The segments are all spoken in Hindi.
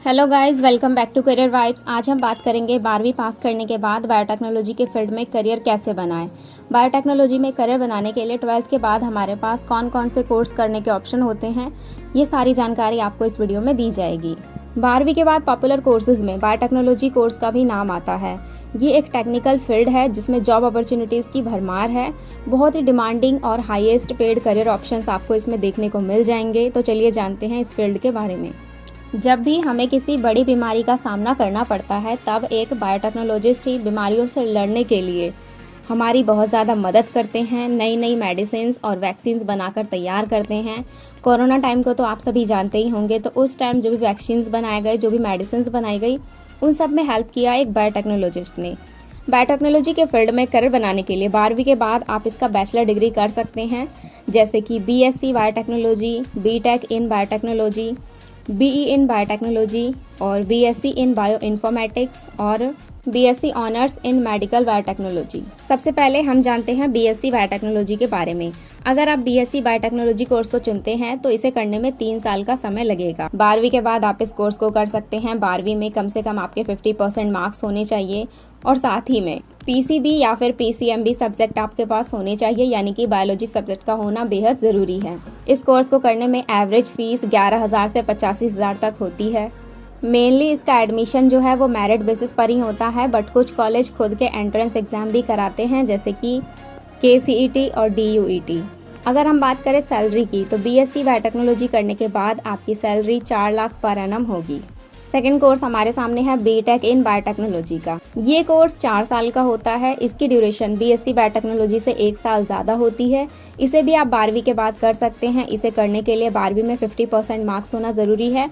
Hello guys, welcome back to career vibes. आज हम बात करेंगे 12वीं पास करने के बाद बायोटेक्नोलॉजी के फील्ड में करियर कैसे बनाएं। बायोटेक्नोलॉजी में करियर बनाने के लिए 12th के बाद हमारे पास कौन कौन से कोर्स करने के ऑप्शन होते हैं, ये सारी जानकारी आपको इस वीडियो में दी जाएगी। 12वीं के बाद पॉपुलर कोर्सेज में बायोटेक्नोलॉजी कोर्स का भी नाम आता है। ये एक टेक्निकल फील्ड है जिसमें जॉब अपॉर्चुनिटीज़ की भरमार है। बहुत ही डिमांडिंग और हाईएस्ट पेड करियर ऑप्शंस आपको इसमें देखने को मिल जाएंगे। तो चलिए जानते हैं इस फील्ड के बारे में। जब भी हमें किसी बड़ी बीमारी का सामना करना पड़ता है तब एक बायोटेक्नोलॉजिस्ट ही बीमारियों से लड़ने के लिए हमारी बहुत ज़्यादा मदद करते हैं। नई नई मेडिसिन्स और वैक्सीन्स बनाकर तैयार करते हैं। कोरोना टाइम को तो आप सभी जानते ही होंगे। तो उस टाइम जो भी वैक्सीन्स बनाए गए, जो भी मेडिसिन्स बनाई गई, उन सब में हेल्प किया एक बायोटेक्नोलॉजिस्ट ने। बायोटेक्नोलॉजी के फील्ड में करियर बनाने के लिए 12वीं के बाद आप इसका बैचलर डिग्री कर सकते हैं, जैसे कि BSc biotechnology, BTech in biotechnology, BE in biotechnology और BSc इन बायो इन्फॉर्मेटिक्स और BSc honours in medical biotechnology. सबसे पहले हम जानते हैं BSc बायोटेक्नोलॉजी के बारे में। अगर आप BSc बायोटेक्नोलॉजी कोर्स को चुनते हैं तो इसे करने में 3 साल का समय लगेगा। 12वीं के बाद आप इस कोर्स को कर सकते हैं। 12वीं में कम से कम आपके 50% मार्क्स होने चाहिए और साथ ही में PCB या फिर PCMB सब्जेक्ट आपके पास होने चाहिए, यानी कि बायोलॉजी सब्जेक्ट का होना बेहद ज़रूरी है। इस कोर्स को करने में एवरेज फीस 11,000 से 85,000 तक होती है। मेनली इसका एडमिशन जो है वो मेरिट बेसिस पर ही होता है, बट कुछ कॉलेज खुद के एंट्रेंस एग्जाम भी कराते हैं, जैसे कि KCET और DUET। अगर हम बात करें सैलरी की तो BSc बायोटेक्नोलॉजी करने के बाद आपकी सैलरी 4 लाख पर एनम होगी। सेकेंड कोर्स हमारे सामने है BTech इन बायोटेक्नोलॉजी का। ये कोर्स 4 साल का होता है। इसकी ड्यूरेशन BSc बायोटेक्नोलॉजी से 1 साल ज़्यादा होती है। इसे भी आप 12वीं के बाद कर सकते हैं। इसे करने के लिए 12वीं में 50% मार्क्स होना ज़रूरी है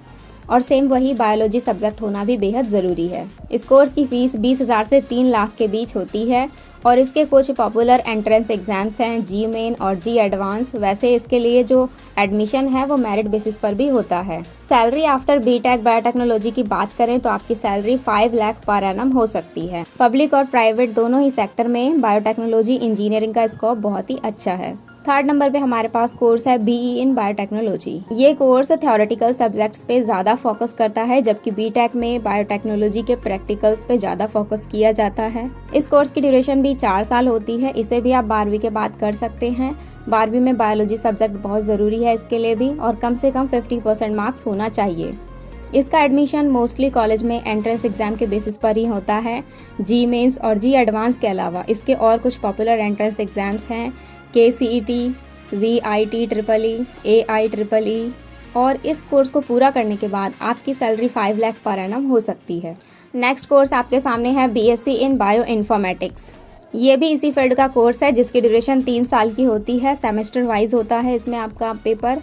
और सेम वही बायोलॉजी सब्जेक्ट होना भी बेहद ज़रूरी है। इस कोर्स की फ़ीस 20,000 से 3 लाख के बीच होती है और इसके कुछ पॉपुलर एंट्रेंस एग्जाम्स हैं, जी मेन और जी एडवांस। वैसे इसके लिए जो एडमिशन है वो मेरिट बेसिस पर भी होता है। सैलरी आफ्टर BTech बायोटेक्नोलॉजी की बात करें तो आपकी सैलरी 5 लाख पर एनम हो सकती है। पब्लिक और प्राइवेट दोनों ही सेक्टर में बायोटेक्नोलॉजी इंजीनियरिंग का स्कोप बहुत ही अच्छा है। थर्ड नंबर पे हमारे पास कोर्स है BE इन बायोटेक्नोलॉजी। ये कोर्स थ्योरेटिकल सब्जेक्ट्स पे ज़्यादा फोकस करता है, जबकि BTech में बायोटेक्नोलॉजी के प्रैक्टिकल्स पे ज़्यादा फोकस किया जाता है। इस कोर्स की ड्यूरेशन भी 4 साल होती है। इसे भी आप 12वीं के बाद कर सकते हैं। 12वीं में बायोलॉजी सब्जेक्ट बहुत ज़रूरी है इसके लिए भी, और कम से कम 50% मार्क्स होना चाहिए। इसका एडमिशन मोस्टली कॉलेज में एंट्रेंस एग्जाम के बेसिस पर ही होता है। जी मेंस और जी एडवांस के अलावा इसके और कुछ पॉपुलर एंट्रेंस एग्जाम्स हैं, KCET, VIT-EEE, AIEEE, और इस कोर्स को पूरा करने के बाद आपकी सैलरी 5 लाख पर एनम हो सकती है। नेक्स्ट कोर्स आपके सामने है BSc इन बायो इन्फॉर्मेटिक्स। ये भी इसी फील्ड का कोर्स है जिसकी ड्यूरेशन 3 साल की होती है। सेमेस्टर वाइज होता है इसमें आपका पेपर,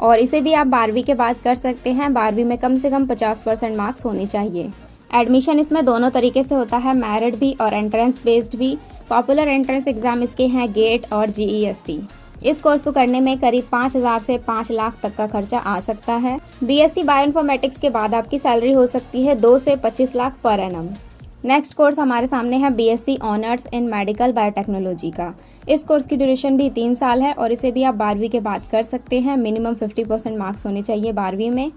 और इसे भी आप 12वीं के बाद कर सकते हैं। 12वीं में कम से कम 50% मार्क्स होने चाहिए। एडमिशन इसमें दोनों तरीके से होता है, मेरिट भी और एंट्रेंस बेस्ड भी। पॉपुलर एंट्रेंस एग्जाम इसके हैं GATE और GEST। इस कोर्स को करने में करीब 5,000 से 5 लाख तक का खर्चा आ सकता है। BSc बायोइन्फॉर्मेटिक्स के बाद आपकी सैलरी हो सकती है 2 से 25 lakh per annum. Next course हमारे सामने है BSc honours in medical biotechnology का। इस कोर्स की ड्यूरेशन भी 3 साल है और इसे भी आप 12वीं के बाद कर सकते हैं। मिनिमम 50% मार्क्स होने चाहिए 12वीं में,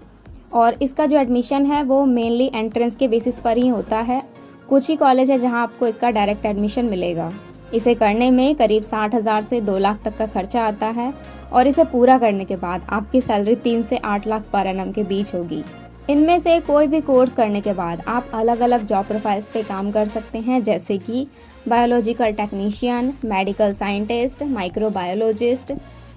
और इसका जो एडमिशन है वो मेनली एंट्रेंस के बेसिस पर ही होता है। कुछ ही कॉलेज है जहां आपको इसका डायरेक्ट एडमिशन मिलेगा। इसे करने में करीब 60,000 से 2 लाख तक का खर्चा आता है, और इसे पूरा करने के बाद आपकी सैलरी 3 से 8 लाख पर एनम के बीच होगी। इनमें से कोई भी कोर्स करने के बाद आप अलग अलग जॉब प्रोफाइल्स पे काम कर सकते हैं, जैसे कि biological technician, medical scientist, microbiologist,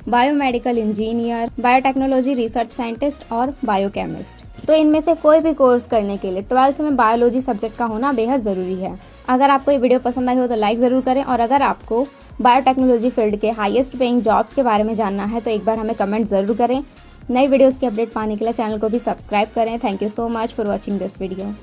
biomedical engineer, biotechnology research scientist और बायोकेमिस्ट। तो इनमें से कोई भी कोर्स करने के लिए 12th में बायोलॉजी सब्जेक्ट का होना बेहद ज़रूरी है। अगर आपको ये वीडियो पसंद आई हो तो लाइक ज़रूर करें, और अगर आपको बायोटेक्नोलॉजी फील्ड के हाईएस्ट पेइंग जॉब्स के बारे में जानना है तो एक बार हमें कमेंट ज़रूर करें। नई वीडियोज़ की अपडेट पाने के लिए चैनल को भी सब्सक्राइब करें। Thank you so much for watching this video.